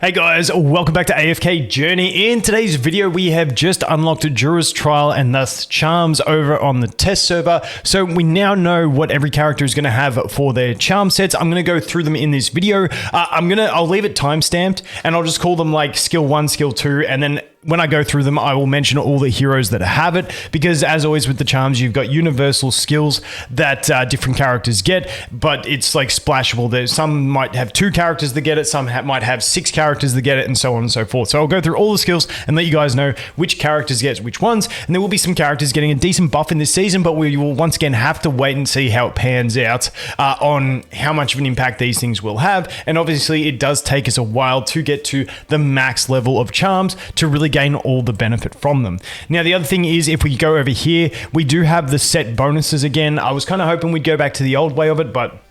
Hey guys, welcome back to AFK Journey. In today's video, we have just unlocked Jura's Trial and thus Charms over on the test server. So we now know what every character is going to have for their charm sets. I'm going to go through them in this video. I'll leave it timestamped and I'll just call them like skill 1, skill 2, and then when I go through them, I will mention all the heroes that have it, because as always with the charms, you've got universal skills that different characters get, but it's like splashable. There's some might have 2 characters that get it, some might have 6 characters that get it, and so on and so forth. So I'll go through all the skills and let you guys know which characters get which ones, and there will be some characters getting a decent buff in this season, but we will once again have to wait and see how it pans out on how much of an impact these things will have. And obviously it does take us a while to get to the max level of charms to really gain all the benefit from them. Now, the other thing is, if we go over here, we do have the set bonuses again. I was kind of hoping we'd go back to the old way of it, but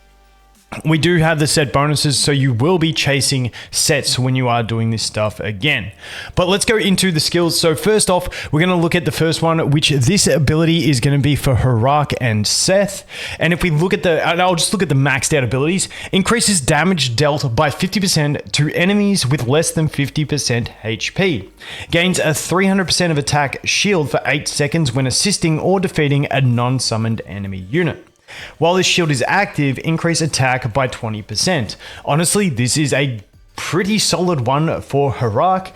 we do have the set bonuses, so you will be chasing sets when you are doing this stuff again. But let's go into the skills. So first off, we're going to look at the first one, which this ability is going to be for Harak and Seth. And if we look at I'll just look at the maxed out abilities. Increases damage dealt by 50% to enemies with less than 50% HP. Gains a 300% of attack shield for 8 seconds when assisting or defeating a non-summoned enemy unit. While this shield is active, increase attack by 20%. Honestly, this is a pretty solid one for Harak,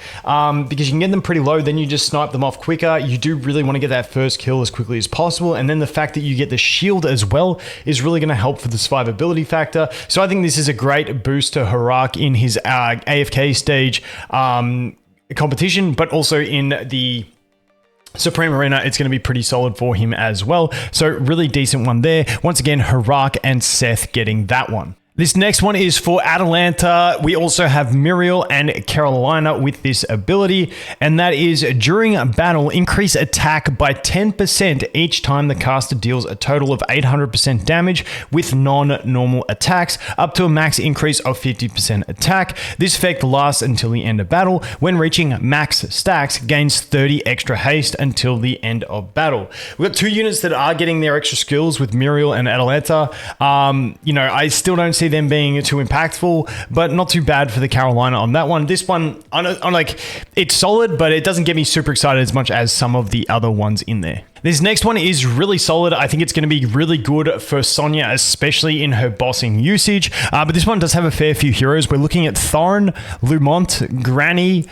because you can get them pretty low, then you just snipe them off quicker. You do really want to get that first kill as quickly as possible, and then the fact that you get the shield as well is really going to help for the survivability factor. So I think this is a great boost to Harak in his AFK stage competition, but also in the Supreme Arena, it's going to be pretty solid for him as well. So really decent one there. Once again, Harak and Seth getting that one. This next one is for Atalanta. We also have Muriel and Carolina with this ability, and that is during a battle, increase attack by 10% each time the caster deals a total of 800% damage with non-normal attacks, up to a max increase of 50% attack. This effect lasts until the end of battle. When reaching max stacks, gains 30 extra haste until the end of battle. We've got 2 units that are getting their extra skills with Muriel and Atalanta. I still don't see them being too impactful, but not too bad for the Carolina on that one. This one, I'm like, it's solid, but it doesn't get me super excited as much as some of the other ones in there. This next one is really solid. I think it's going to be really good for Sonya, especially in her bossing usage. But this one does have a fair few heroes. We're looking at Thorin, Lumont, Granny,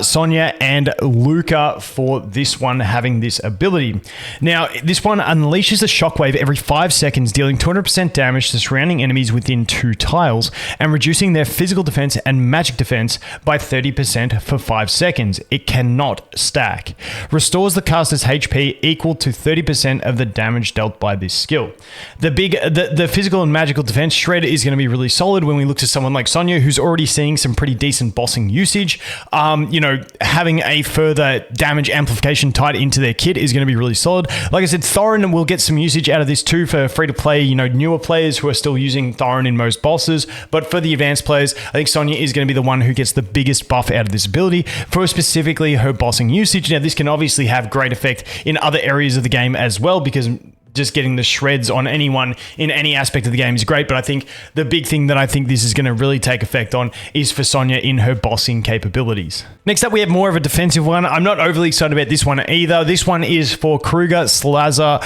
Sonya, and Luca for this one having this ability. Now, this one unleashes a shockwave every 5 seconds, dealing 200% damage to surrounding enemies within 2 tiles, and reducing their physical defense and magic defense by 30% for 5 seconds. It cannot stack. Restores the caster's HP equal to 30% of the damage dealt by this skill. The physical and magical defense shred is going to be really solid when we look to someone like Sonya, who's already seeing some pretty decent bossing usage. Having a further damage amplification tied into their kit is going to be really solid. Like I said, Thorin will get some usage out of this too for free-to-play, newer players who are still using Thorin in most bosses. But for the advanced players, I think Sonya is going to be the one who gets the biggest buff out of this ability for specifically her bossing usage. Now, this can obviously have great effect in other areas of the game as well, because just getting the shreds on anyone in any aspect of the game is great. But I think the big thing that I think this is going to really take effect on is for Sonya in her bossing capabilities. Next up, we have more of a defensive one. I'm not overly excited about this one either. This one is for Kruger, Slaza,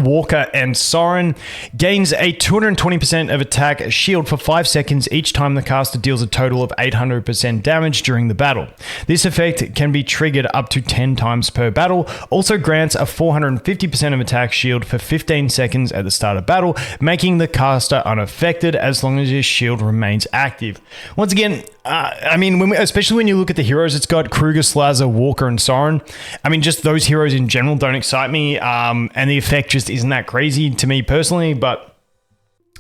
Walker, and Soren. Gains a 220% of attack shield for 5 seconds each time the caster deals a total of 800% damage during the battle. This effect can be triggered up to 10 times per battle. Also grants a 450% of attack shield for 15 seconds at the start of battle, making the caster unaffected as long as his shield remains active. Once again, especially when you look at the heroes, it's got Kruger, Slaza, Walker, and Soren. Just those heroes in general don't excite me, and the effect just isn't that crazy to me personally, but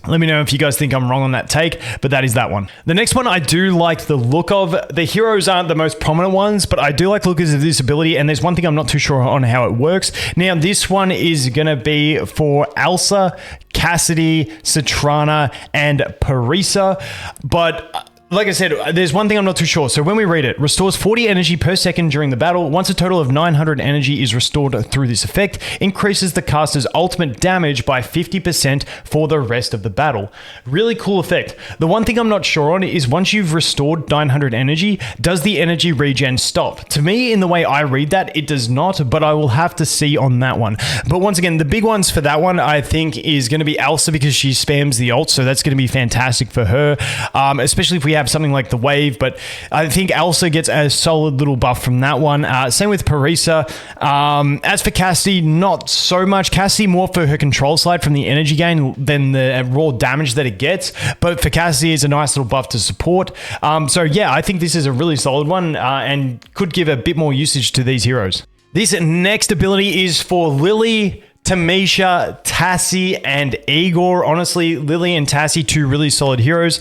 let me know if you guys think I'm wrong on that take, but that is that one. The next one I do like the look of. The heroes aren't the most prominent ones, but I do like the look of this ability, and there's one thing I'm not too sure on how it works. Now, this one is going to be for Elsa, Cassidy, Citrana, and Parisa, but Like I said, there's one thing I'm not too sure. So when we read it, restores 40 energy per second during the battle. Once a total of 900 energy is restored through this effect, increases the caster's ultimate damage by 50% for the rest of the battle. Really cool effect. The one thing I'm not sure on is once you've restored 900 energy, does the energy regen stop? To me, in the way I read that, it does not, but I will have to see on that one. But once again, the big ones for that one, I think, is going to be Elsa because she spams the ult, so that's going to be fantastic for her, especially if we have something like the wave. But I think Elsa gets a solid little buff from that one. Same with Parisa. As for Cassie, not so much. Cassie more for her control slide from the energy gain than the raw damage that it gets. But for Cassie, it's a nice little buff to support. So yeah, I think this is a really solid one and could give a bit more usage to these heroes. This next ability is for Lily, Tamisha, Tassie, and Igor. Honestly, Lily and Tassie, two really solid heroes.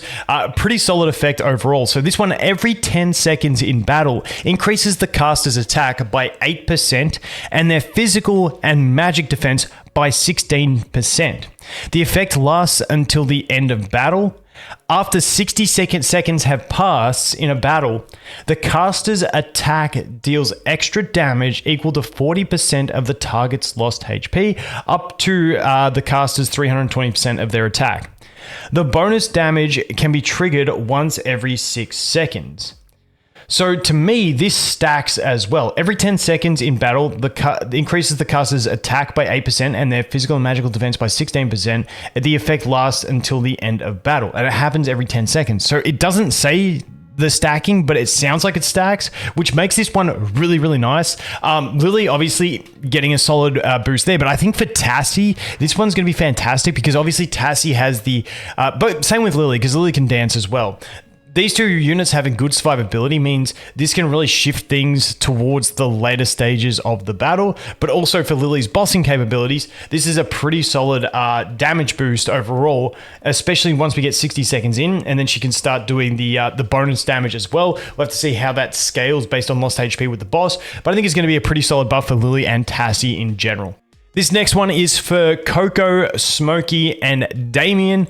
Pretty solid effect overall. So this one, every 10 seconds in battle, increases the caster's attack by 8% and their physical and magic defense by 16%. The effect lasts until the end of battle. After 60 seconds have passed in a battle, the caster's attack deals extra damage equal to 40% of the target's lost HP, up to the caster's 320% of their attack. The bonus damage can be triggered once every 6 seconds. So to me, this stacks as well. Every 10 seconds in battle, increases the caster's attack by 8% and their physical and magical defense by 16%. The effect lasts until the end of battle, and it happens every 10 seconds. So it doesn't say the stacking, but it sounds like it stacks, which makes this one really, really nice. Lily, obviously, getting a solid boost there, but I think for Tassie, this one's going to be fantastic because obviously Tassie has the... but same with Lily, because Lily can dance as well. These two units having good survivability means this can really shift things towards the later stages of the battle, but also for Lily's bossing capabilities, this is a pretty solid damage boost overall, especially once we get 60 seconds in, and then she can start doing the bonus damage as well. We'll have to see how that scales based on lost HP with the boss, but I think it's going to be a pretty solid buff for Lily and Tassie in general. This next one is for Coco, Smokey, and Damien.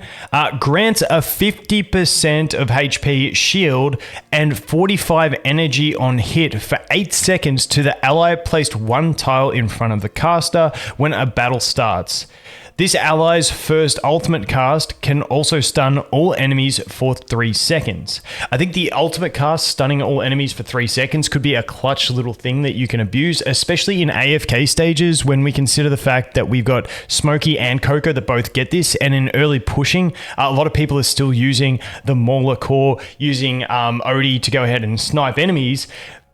Grants a 50% of HP shield and 45 energy on hit for 8 seconds to the ally placed one tile in front of the caster when a battle starts. This ally's first ultimate cast can also stun all enemies for 3 seconds. I think the ultimate cast, stunning all enemies for 3 seconds, could be a clutch little thing that you can abuse, especially in AFK stages when we consider the fact that we've got Smokey and Coco that both get this, and in early pushing, a lot of people are still using the Mauler core, using Odie to go ahead and snipe enemies.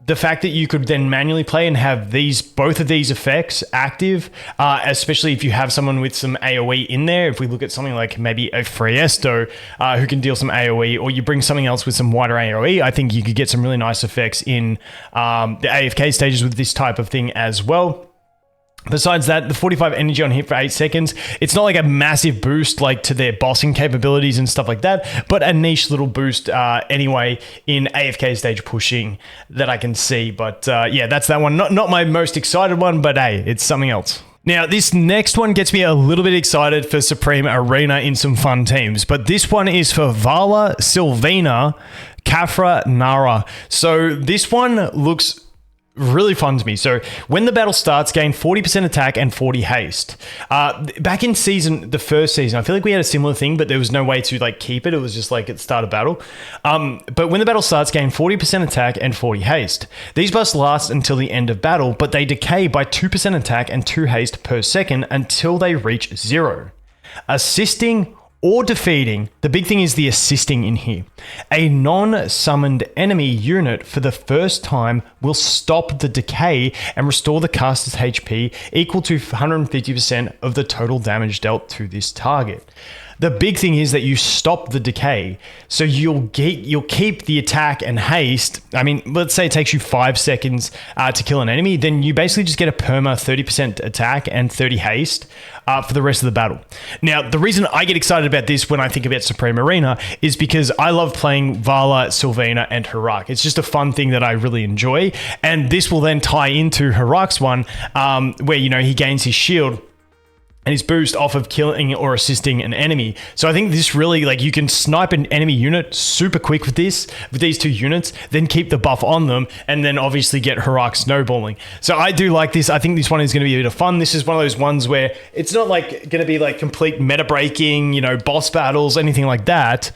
The fact that you could then manually play and have both of these effects active, especially if you have someone with some AoE in there. If we look at something like maybe a Friesto who can deal some AoE, or you bring something else with some wider AoE, I think you could get some really nice effects in the AFK stages with this type of thing as well. Besides that, the 45 energy on hit for 8 seconds, it's not like a massive boost like to their bossing capabilities and stuff like that, but a niche little boost anyway in AFK stage pushing that I can see. But yeah, that's that one. Not my most excited one, but hey, it's something else. Now, this next one gets me a little bit excited for Supreme Arena in some fun teams, but this one is for Vala, Sylvina, Kafra, Nara. So this one looks really fun to me. So when the battle starts, gain 40% attack and 40 haste. Back in the first season, I feel like we had a similar thing, but there was no way to like keep it. It was just like at the start of battle. But when the battle starts, gain 40% attack and 40 haste. These buffs last until the end of battle, but they decay by 2% attack and 2 haste per second until they reach 0. Assisting or defeating, the big thing is the assisting in here. A non-summoned enemy unit for the first time will stop the decay and restore the caster's HP equal to 150% of the total damage dealt to this target. The big thing is that you stop the decay, so you'll keep the attack and haste. I mean, let's say it takes you 5 seconds to kill an enemy, then you basically just get a perma 30% attack and 30 haste for the rest of the battle. Now, the reason I get excited about this when I think about Supreme Arena is because I love playing Vala, Sylvina, and Harak. It's just a fun thing that I really enjoy, and this will then tie into Harak's one, where he gains his shield. and his boost off of killing or assisting an enemy. So I think this really, like, you can snipe an enemy unit super quick with these two units, then keep the buff on them, and then obviously get Harak snowballing. So I do like this. I think this one is going to be a bit of fun. This is one of those ones where it's not like going to be like complete meta breaking, you know, boss battles, anything like that.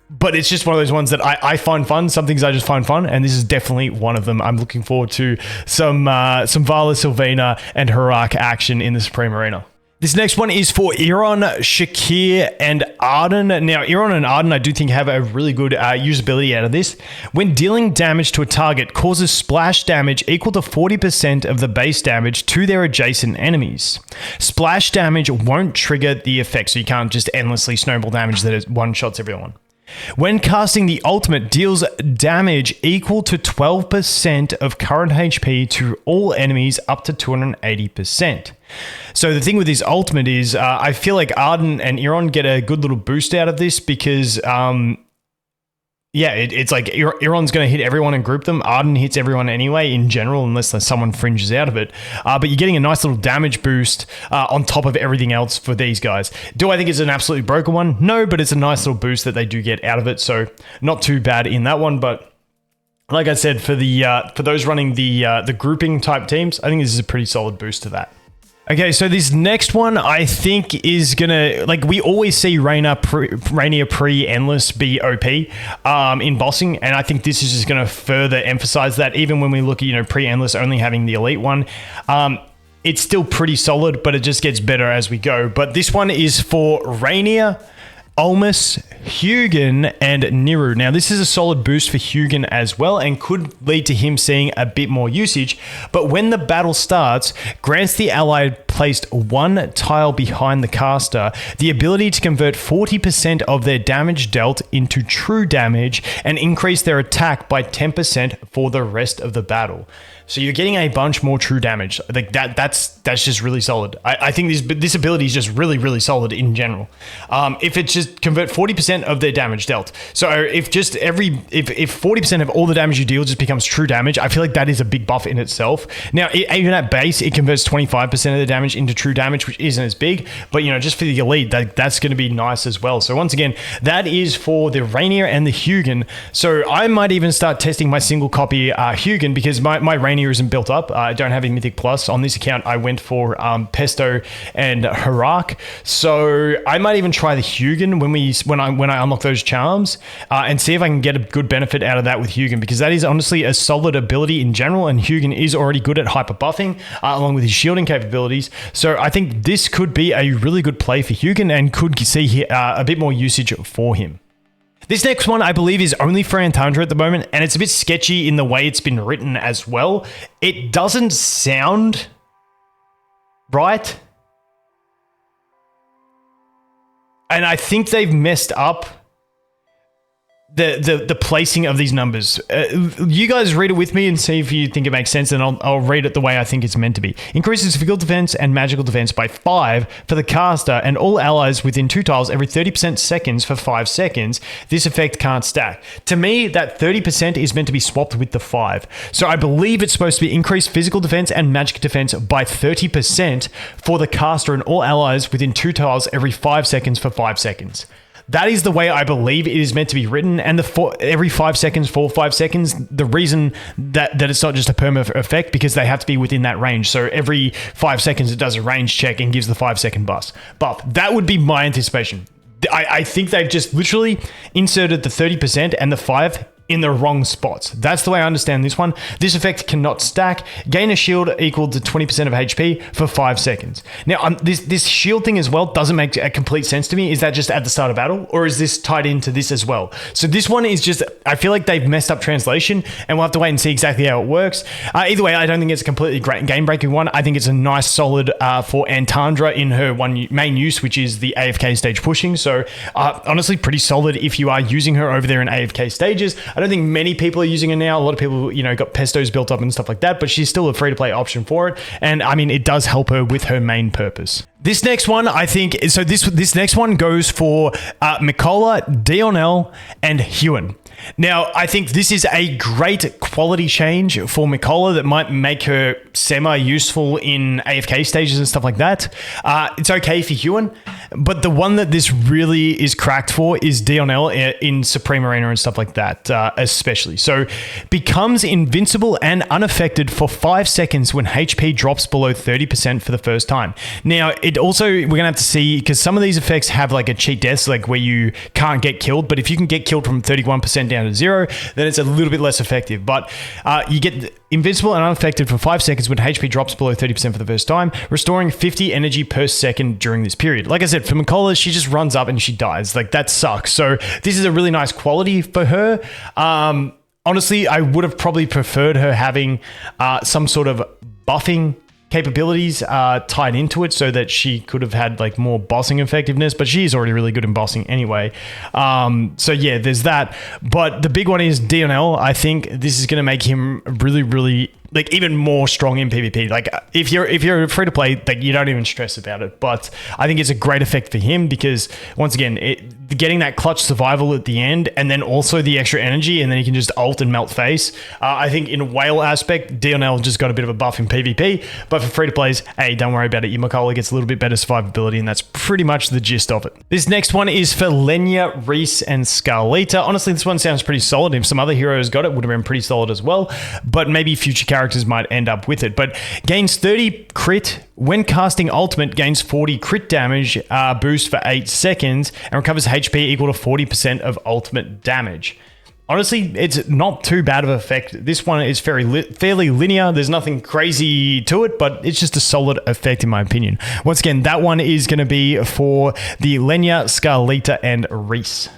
But it's just one of those ones that I find fun. Some things I just find fun, and this is definitely one of them. I'm looking forward to some Vala, Sylvina, and Harak action in the Supreme Arena. This next one is for Iron, Shakir, and Arden. Now, Iron and Arden, I do think, have a really good usability out of this. When dealing damage to a target, causes splash damage equal to 40% of the base damage to their adjacent enemies. Splash damage won't trigger the effect, so you can't just endlessly snowball damage that one-shots everyone. When casting the ultimate, deals damage equal to 12% of current HP to all enemies up to 280%. So the thing with this ultimate is I feel like Arden and Iron get a good little boost out of this because it's like Iron's going to hit everyone and group them. Arden hits everyone anyway in general, unless someone fringes out of it. But you're getting a nice little damage boost on top of everything else for these guys. Do I think it's an absolutely broken one? No, but it's a nice little boost that they do get out of it. So not too bad in that one. But like I said, for those running the grouping type teams, I think this is a pretty solid boost to that. Okay, so this next one I think is gonna, like, we always see Rainier pre-Endless be OP in bossing, and I think this is just gonna further emphasize that. Even when we look at, you know, pre-Endless only having the elite one, it's still pretty solid, but it just gets better as we go. But this one is for Rainier, Olmus, Hugin, and Niru. Now, this is a solid boost for Hugin as well and could lead to him seeing a bit more usage, but when the battle starts, grants the ally placed one tile behind the caster the ability to convert 40% of their damage dealt into true damage and increase their attack by 10% for the rest of the battle. So you're getting a bunch more true damage. Like that's just really solid. I think this ability is just really, really solid in general. If it just convert 40% of their damage dealt. So if 40% of all the damage you deal just becomes true damage, I feel like that is a big buff in itself. Now, even at base, it converts 25% of the damage into true damage, which isn't as big, but you know, just for the elite, that's going to be nice as well. So once again, that is for the Rainier and the Hugin. So I might even start testing my single copy Hugin because my Rainier isn't built up. I don't have a Mythic Plus. On this account, I went for Pesto and Harak. So I might even try the Hugin when I unlock those charms and see if I can get a good benefit out of that with Hugin, because that is honestly a solid ability in general, and Hugin is already good at hyper buffing along with his shielding capabilities. So I think this could be a really good play for Hugin and could see a bit more usage for him. This next one, I believe, is only for Antandra at the moment, and it's a bit sketchy in the way it's been written as well. It doesn't sound right. And I think they've messed up the placing of these numbers. You guys read it with me and see if you think it makes sense, and I'll read it the way I think it's meant to be. Increases physical defense and magical defense by 5 for the caster and all allies within 2 tiles every 30% seconds for 5 seconds. This effect can't stack. To me, that 30% is meant to be swapped with the 5. So I believe it's supposed to be increased physical defense and magic defense by 30% for the caster and all allies within 2 tiles every 5 seconds for 5 seconds. That is the way I believe it is meant to be written, and every 5 seconds for 5 seconds, the reason that it's not just a perma effect, because they have to be within that range. So every 5 seconds it does a range check and gives the 5-second buff. That would be my anticipation. I think they've just literally inserted the 30% and the 5 in the wrong spots. That's the way I understand this one. This effect cannot stack. Gain a shield equal to 20% of HP for 5 seconds. Now, this shield thing as well doesn't make a complete sense to me. Is that just at the start of battle, or is this tied into this as well? So this one is just, I feel like they've messed up translation, and we'll have to wait and see exactly how it works. Either way, I don't think it's a completely great game-breaking one. I think it's a nice solid for Antandra in her main use, which is the AFK stage pushing. So honestly, pretty solid if you are using her over there in AFK stages. I don't think many people are using it now. A lot of people, you know, got pestos built up and stuff like that, but she's still a free-to-play option for it. And I mean, it does help her with her main purpose. This next one, I think, so this next one goes for Mikola, Dionel, and Hewen. Now, I think this is a great quality change for Mikola that might make her semi-useful in AFK stages and stuff like that. It's okay for Ewan, but the one that this really is cracked for is Dionel in Supreme Arena and stuff like that, especially. So, becomes invincible and unaffected for 5 seconds when HP drops below 30% for the first time. Now, it also, we're going to have to see, because some of these effects have like a cheat death, like where you can't get killed, but if you can get killed from 31% down to 0, then it's a little bit less effective. But you get invincible and unaffected for 5 seconds when HP drops below 30% for the first time, restoring 50 energy per second during this period. Like I said, for Mikola, she just runs up and she dies. Like, that sucks. So this is a really nice quality for her. Honestly, I would have probably preferred her having some sort of buffing capabilities tied into it so that she could have had like more bossing effectiveness, but she's already really good in bossing anyway. So yeah, there's that. But the big one is Dionel. I think this is going to make him really, really like even more strong in PvP. Like if you're free to play, like you don't even stress about it. But I think it's a great effect for him because once again, getting that clutch survival at the end and then also the extra energy and then he can just ult and melt face. I think in a whale aspect, Dionel just got a bit of a buff in PvP, but for free to plays, hey, don't worry about it. Your Mikola gets a little bit better survivability and that's pretty much the gist of it. This next one is for Lenya, Reese, and Scarlita. Honestly, this one sounds pretty solid. If some other heroes got it, would have been pretty solid as well, but maybe future characters might end up with it. But gains 30 crit when casting ultimate, gains 40 crit damage boost for 8 seconds and recovers HP equal to 40% of ultimate damage. Honestly, it's not too bad of an effect. This one is fairly linear. There's nothing crazy to it, but it's just a solid effect in my opinion. Once again, that one is going to be for the Lenya, Scarlita, and Reese.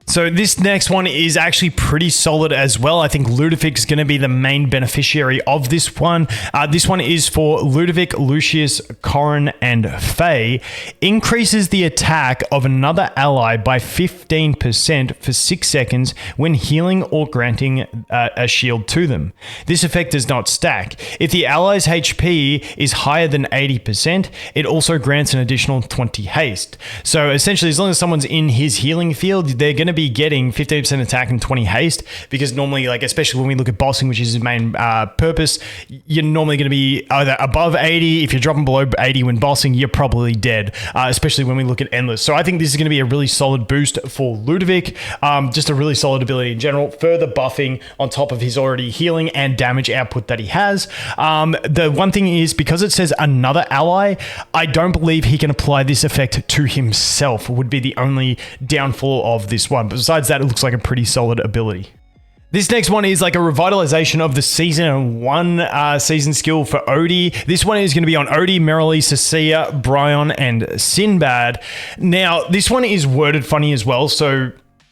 So this next one is actually pretty solid as well. I think Ludovic is going to be the main beneficiary of this one. This one is for Ludovic, Lucius, Corrin, and Faye. Increases the attack of another ally by 15% for 6 seconds when healing or granting a shield to them. This effect does not stack. If the ally's HP is higher than 80%, it also grants an additional 20 haste. So essentially, as long as someone's in his healing field, they're going to be getting 15% attack and 20 haste, because normally, like especially when we look at bossing, which is his main purpose, you're normally going to be either above 80. If you're dropping below 80 when bossing, you're probably dead, especially when we look at Endless. So I think this is going to be a really solid boost for Ludovic, just a really solid ability in general, further buffing on top of his already healing and damage output that he has. The one thing is, because it says another ally, I don't believe he can apply this effect to himself, would be the only downfall of this one. But besides that, it looks like a pretty solid ability. This next one is like a revitalization of the season 1 season skill for Odie. This one is going to be on Odie, Merrily, Cecilia, Bryon, and Sinbad. Now, this one is worded funny as well, so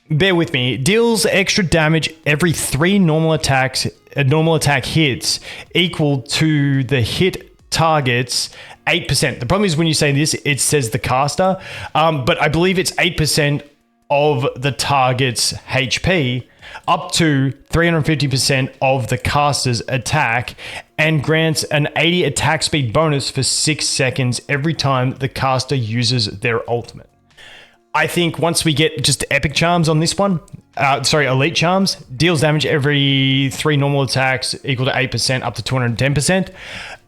bear with me. Deals extra damage every 3 normal attack hits equal to the hit target's 8%. The problem is when you say this, it says the caster, but I believe it's 8% of the target's HP up to 350% of the caster's attack, and grants an 80 attack speed bonus for 6 seconds every time the caster uses their ultimate. I think once we get just epic charms on this one, elite charms, deals damage every 3 normal attacks equal to 8% up to 210%.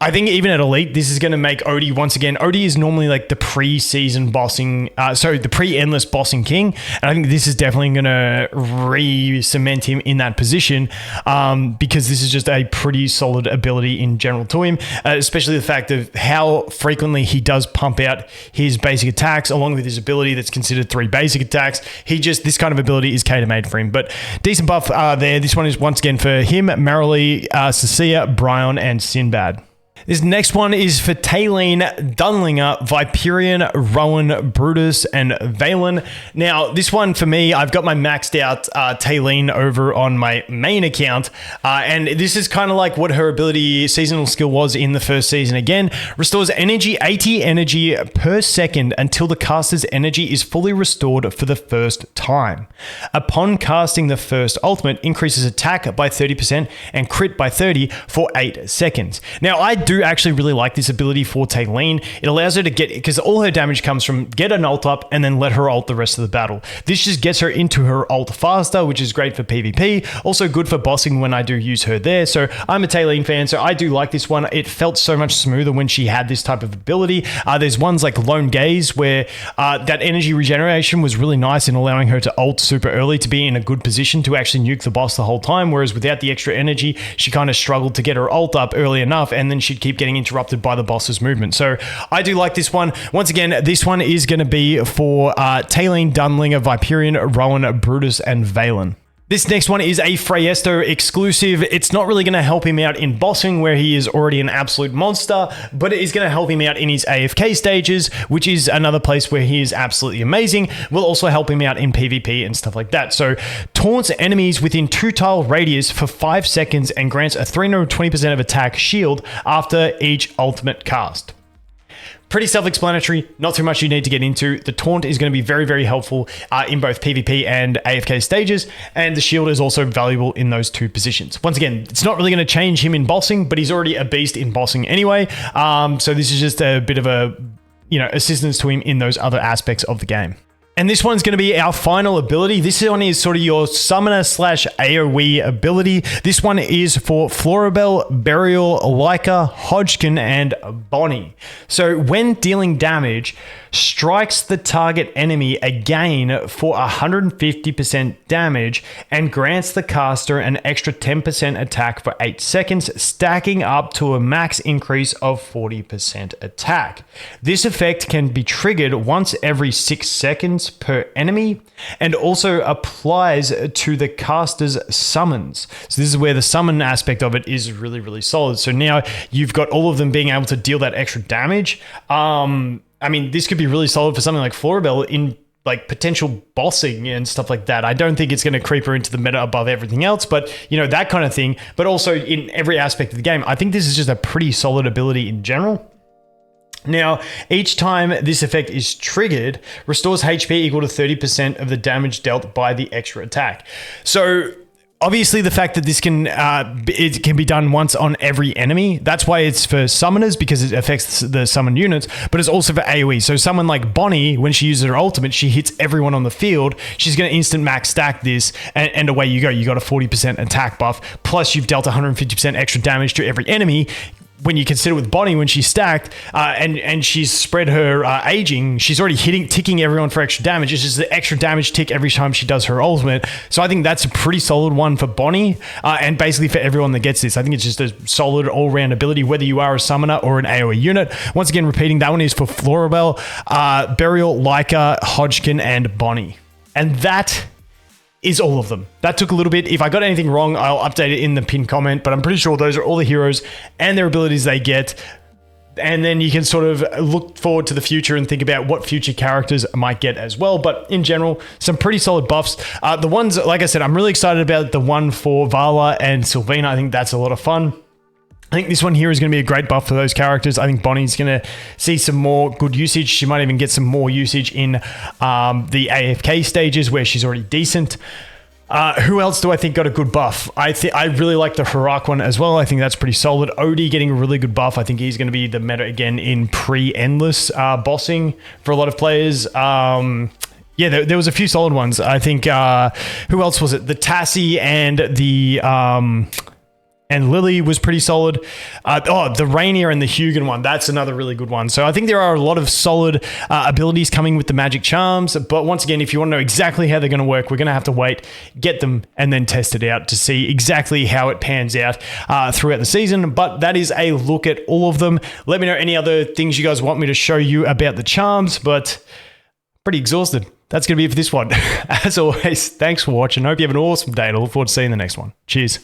I think even at elite, this is going to make Odie, once again, Odie is normally like the pre-season bossing, the pre-endless bossing king. And I think this is definitely going to re-cement him in that position, because this is just a pretty solid ability in general to him, especially the fact of how frequently he does pump out his basic attacks along with his ability that's considered 3 basic attacks. This kind of ability is cater-made for him, but decent buff there. This one is once again for him, Merrily, Cecilia, Bryon, and Sinbad. This next one is for Talene, Dunlinger, Viperion, Rowan, Brutus, and Valen. Now, this one for me, I've got my maxed out Talene over on my main account, and this is kind of like what her ability seasonal skill was in the first season. Again, restores 80 energy per second until the caster's energy is fully restored for the first time. Upon casting the first ultimate, increases attack by 30% and crit by 30 for 8 seconds. Now, I do actually really like this ability for Taylene. It allows her to get, because all her damage comes from get an ult up and then let her ult the rest of the battle. This just gets her into her ult faster, which is great for PvP. Also good for bossing when I do use her there. So I'm a Taylene fan, so I do like this one. It felt so much smoother when she had this type of ability. There's ones like Lone Gaze where that energy regeneration was really nice in allowing her to ult super early to be in a good position to actually nuke the boss the whole time, whereas without the extra energy, she kind of struggled to get her ult up early enough, and then she'd keep getting interrupted by the boss's movement. So I do like this one. Once again, this one is going to be for Taylene, Dunlinger, Viperion, Rowan, Brutus, and Valen. This next one is a Freyesto exclusive. It's not really going to help him out in bossing where he is already an absolute monster, but it is going to help him out in his AFK stages, which is another place where he is absolutely amazing. Will also help him out in PvP and stuff like that. So taunts enemies within 2 tile radius for 5 seconds and grants a 320% of attack shield after each ultimate cast. Pretty self-explanatory, not too much you need to get into. The taunt is going to be very, very helpful in both PvP and AFK stages, and the shield is also valuable in those 2 positions. Once again, it's not really going to change him in bossing, but he's already a beast in bossing anyway, so this is just a bit of a, assistance to him in those other aspects of the game. And this one's going to be our final ability. This one is sort of your summoner / AoE ability. This one is for Floribel, Burial, Leica, Hodgkin, and Bonnie. So when dealing damage, strikes the target enemy again for 150% damage and grants the caster an extra 10% attack for 8 seconds, stacking up to a max increase of 40% attack. This effect can be triggered once every 6 seconds per enemy and also applies to the caster's summons. So this is where the summon aspect of it is really, really solid. So now you've got all of them being able to deal that extra damage. I mean, this could be really solid for something like Floribel in like potential bossing and stuff like that. I don't think it's going to creep her into the meta above everything else, but that kind of thing. But also in every aspect of the game, I think this is just a pretty solid ability in general. Now, each time this effect is triggered, restores HP equal to 30% of the damage dealt by the extra attack. So obviously, the fact that this it can be done once on every enemy, that's why it's for summoners, because it affects the summon units, but it's also for AoE. So someone like Bonnie, when she uses her ultimate, she hits everyone on the field. She's going to instant max stack this, and away you go. You got a 40% attack buff, plus you've dealt 150% extra damage to every enemy. When you consider with Bonnie, when she's stacked and she's spread her aging, she's already ticking everyone for extra damage. It's just the extra damage tick every time she does her ultimate. So I think that's a pretty solid one for Bonnie and basically for everyone that gets this. I think it's just a solid all-round ability, whether you are a summoner or an AoE unit. Once again, repeating, that one is for Floribel, Burial, Leica, Hodgkin, and Bonnie. And that is all of them. That took a little bit. If I got anything wrong, I'll update it in the pinned comment, but I'm pretty sure those are all the heroes and their abilities they get. And then you can sort of look forward to the future and think about what future characters might get as well. But in general, some pretty solid buffs. The ones, like I said, I'm really excited about the one for Vala and Sylvina. I think that's a lot of fun. I think this one here is going to be a great buff for those characters. I think Bonnie's going to see some more good usage. She might even get some more usage in the AFK stages where she's already decent. Who else do I think got a good buff? I really like the Harak one as well. I think that's pretty solid. Odie getting a really good buff. I think he's going to be the meta again in pre-endless bossing for a lot of players. Yeah, there was a few solid ones. I think, who else was it? The Tassie and the... and Lily was pretty solid. The Rainier and the Hugin one, that's another really good one. So I think there are a lot of solid abilities coming with the magic charms. But once again, if you want to know exactly how they're going to work, we're going to have to wait, get them, and then test it out to see exactly how it pans out throughout the season. But that is a look at all of them. Let me know any other things you guys want me to show you about the charms, but pretty exhausted. That's going to be it for this one. As always, thanks for watching. I hope you have an awesome day, and I look forward to seeing the next one. Cheers.